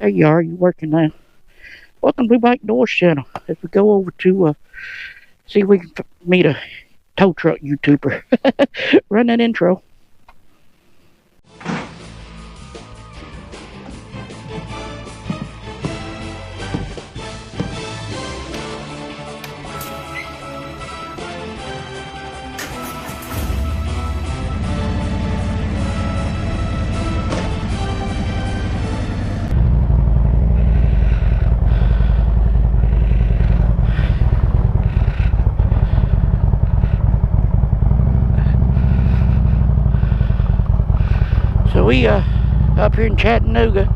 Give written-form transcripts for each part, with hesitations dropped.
There you are, you working now. Welcome to Bike Doors channel. As we go over to see if we can meet a tow truck YouTuber. Run that intro. So we up here in Chattanooga.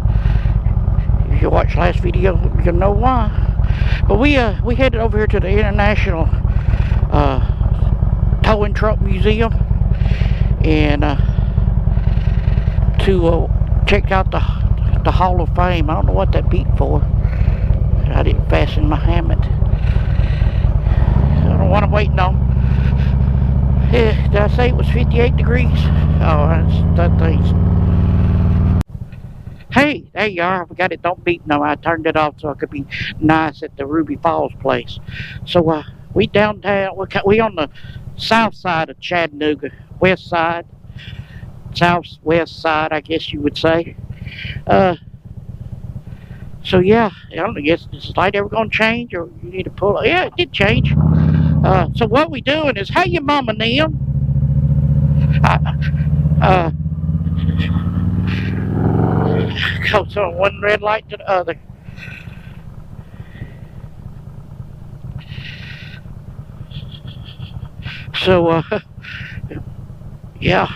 If you watched last video, you'll know why. But we headed over here to the International Towing Truck Museum and to check out the Hall of Fame. I don't know what that beat for. I didn't fasten my helmet. I don't know what I'm waiting on. Yeah, did I say it was 58 degrees? Oh, that thing's... Hey, there you are. I forgot it don't beep no. I turned it off so I could be nice at the Ruby Falls place. So we downtown. We on the south side of Chattanooga, west side, southwest side, I guess you would say. So yeah, I don't know. Guess is the light ever gonna change, or you need to pull it? Yeah, it did change. So what we doing is, hey, your mama, Neil. Goes on one red light to the other. So yeah,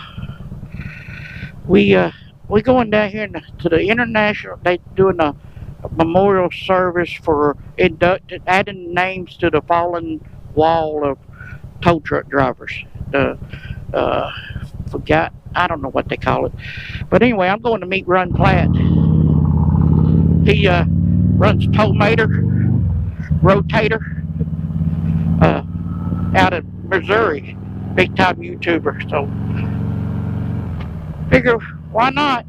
we going down here to the International. They doing a memorial service for adding names to the fallen wall of tow truck drivers. Forgot, I don't know what they call it, but anyway, I'm going to meet Pratt. He runs Tow-Mater, Rotator, out of Missouri, big time YouTuber. So figure, why not?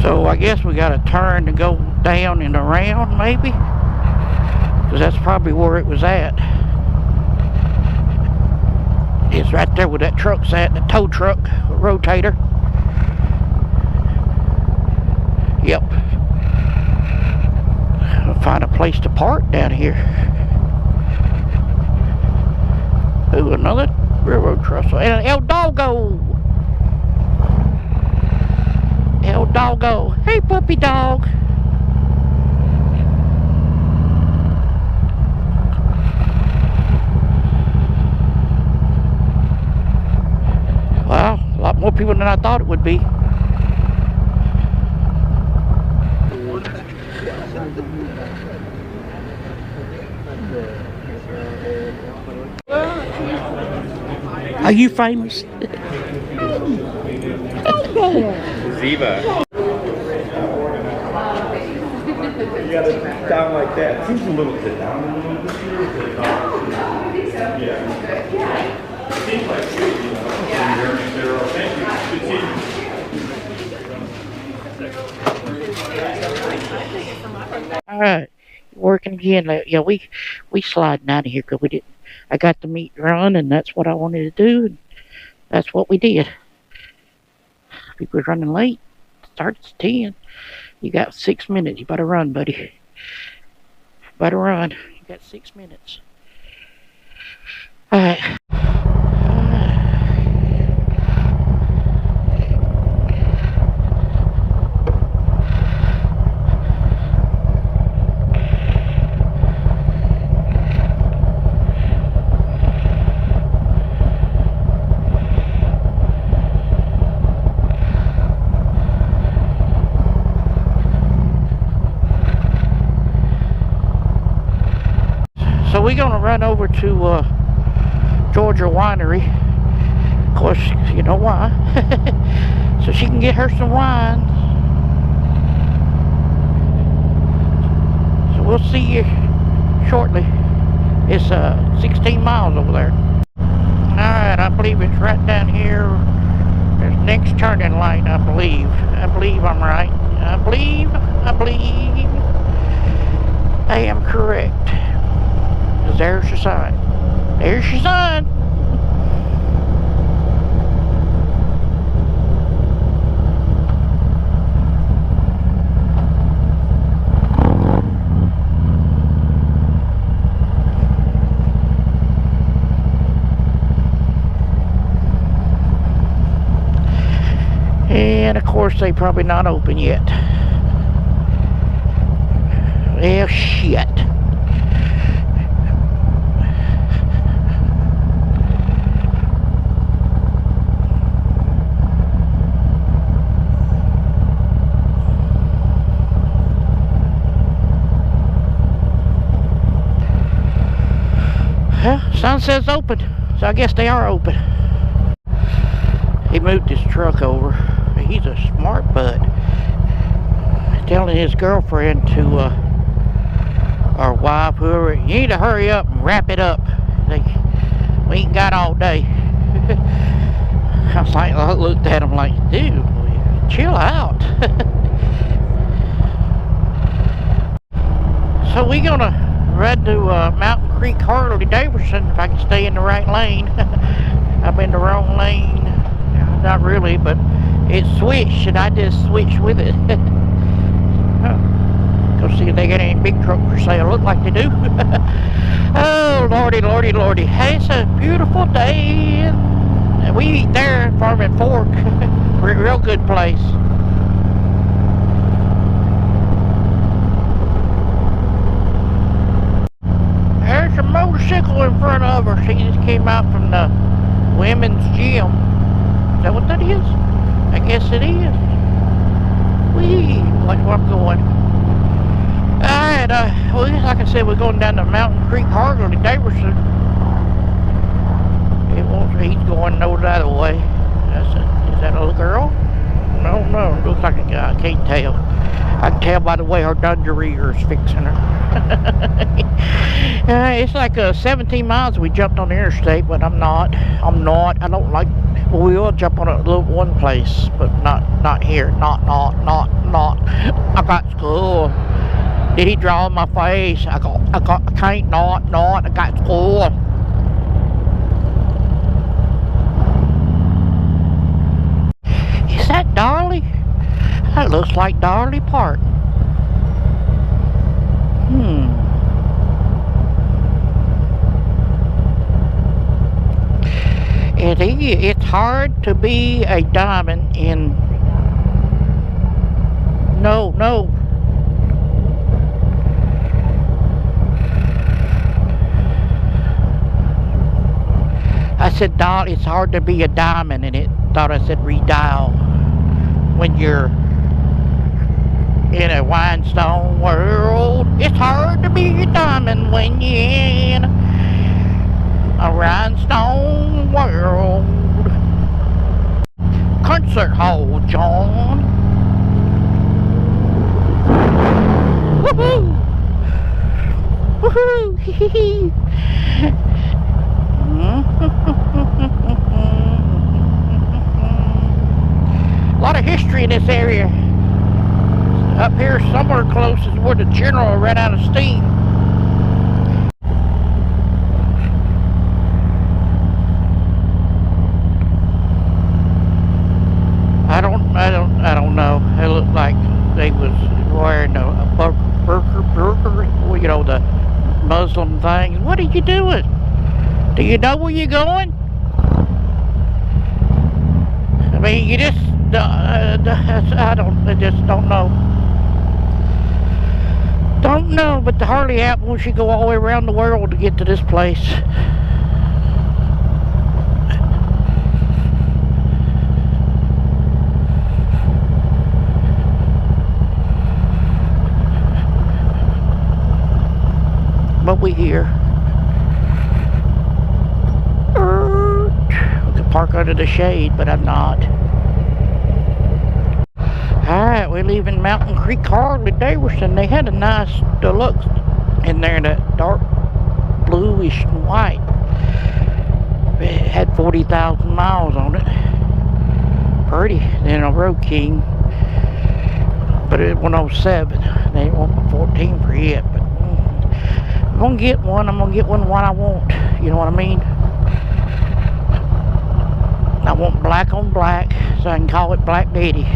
So I guess we got to turn to go down and around, maybe, because that's probably where it was at. It's right there where that truck's at, the tow truck Rotator. Yep. I'll find a place to park down here. Ooh, another railroad trestle and an El Doggo. El Doggo. Hey, puppy dog. Well, a lot more people than I thought it would be. Are you famous? Ziva. You got it down like that. Seems a little bit down a little bit. Yeah. Seems like you know. Thank you. Good seeing you. All right, working again. Yeah, we sliding out of here because we didn't. I got to meet Ron, and that's what I wanted to do. And that's what we did. People running late. Starts at 10. You got 6 minutes. You better run, buddy. Better run. You got 6 minutes. All right. So we're gonna run over to Georgia Winery. Of course, you know why. So she can get her some wine. So we'll see you shortly. It's 16 miles over there. Alright, I believe it's right down here. There's next turning lane, I believe. I believe I'm right. I believe I am correct. 'Cause there's your sign. There's your sign. And of course they probably not open yet. Well, shit. Well, sign says open, so I guess they are open. He moved his truck over. He's a smart bud. Telling his girlfriend to, or wife, whoever, you need to hurry up and wrap it up. We ain't got all day. I was like, I looked at him like, dude, chill out. So we gonna ride to Mountain Creek Harley-Davidson if I can stay in the right lane. I'm in the wrong lane. Not really, but it switched and I just switched with it. Go see if they got any big truck for sale. Look like they do. Oh, lordy, lordy, lordy. Hey, it's a beautiful day. And we eat there at Farm and Fork. Real good place. There's a motorcycle in front of her. She just came out from the women's gym. Is that what that is? I guess it is. Whee! Watch where I'm going. Alright, well, like I said, we're going down to Mountain Creek Harley-Davidson. He's going over the other way. Is that a little girl? No, looks like a guy. I can't tell. I can tell by the way her dungaree is fixing her. It's like 17 miles we jumped on the interstate, but I'm not. I don't like. Well, we will jump on a little one place, but not here. Not. I got school. Did he draw in my face? I can't not. I got school. Is that Darley? That looks like Darley Park. It's hard to be a diamond in... No. I said, it's hard to be a diamond, and it thought I said redial. When you're in a rhinestone world, it's hard to be a diamond when you're in a rhinestone world. Concert hall, John. Woohoo! Woohoo! Hee hee hee. A lot of history in this area. Up here somewhere close is where the general ran out of steam. I don't know. It looked like they was wearing a burqa, you know, the Muslim things. What are you doing? Do you know where you're going? I mean, you just, I just don't know. Don't know, but the Harley app wants you to go all the way around the world to get to this place. But we here. We could park under the shade, but I'm not. Alright, we're leaving Mountain Creek Harley-Davidson. They had a nice deluxe in there, that dark bluish and white. It had 40,000 miles on it. Pretty than a Road King. But it 107. They ain't want my 14 for yet. But I'm gonna get one. I'm gonna get one I want. You know what I mean? I want black on black, so I can call it Black Daddy.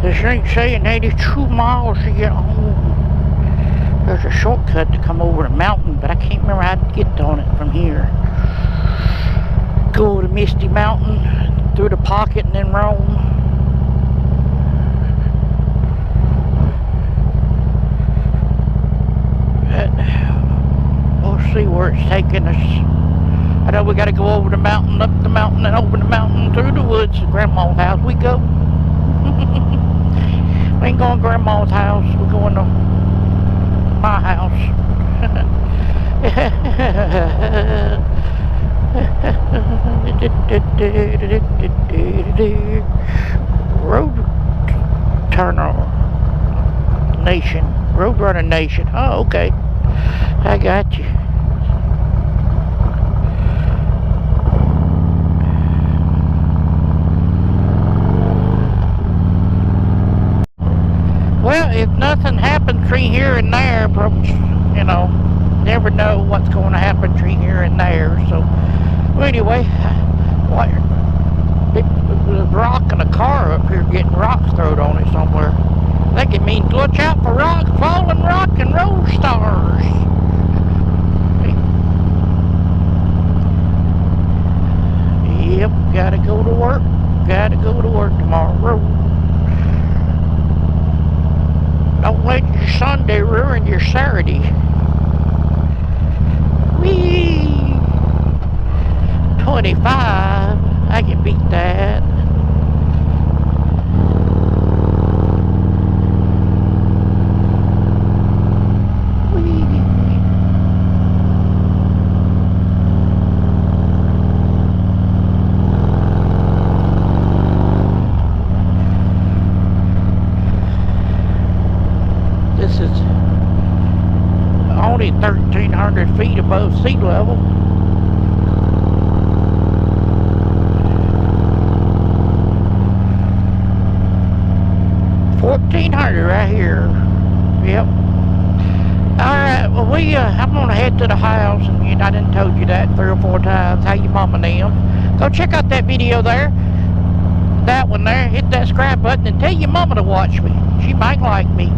This ain't saying 82 miles to get home. There's a shortcut to come over the mountain, but I can't remember how to get on it from here. Go over the Misty Mountain, through the pocket, and then roam. We'll see where it's taking us. I know we got to go over the mountain, up the mountain, and over the mountain, through the woods to Grandma's house. We go. We ain't going to Grandma's house. We're going to my house. Road Turner Nation. Roadrunner Nation. Oh, okay. I got you. Well, if nothing happens between here and there, you know, never know what's going to happen between here and there. So, well, anyway, what? There's a rock and a car up here getting rocks thrown on it somewhere. I think it means watch out for falling rock and roll stars. Yep, gotta go to work. Gotta go to work tomorrow. Don't let your Sunday ruin your Saturday. Whee! 25. I can beat that. This is only 1,300 feet above sea level. Right here. Yep. Alright, well I'm gonna head to the house, and I done told you that 3 or 4 times. How you mama and them. Go check out that video there. That one there. Hit that subscribe button and tell your mama to watch me. She might like me.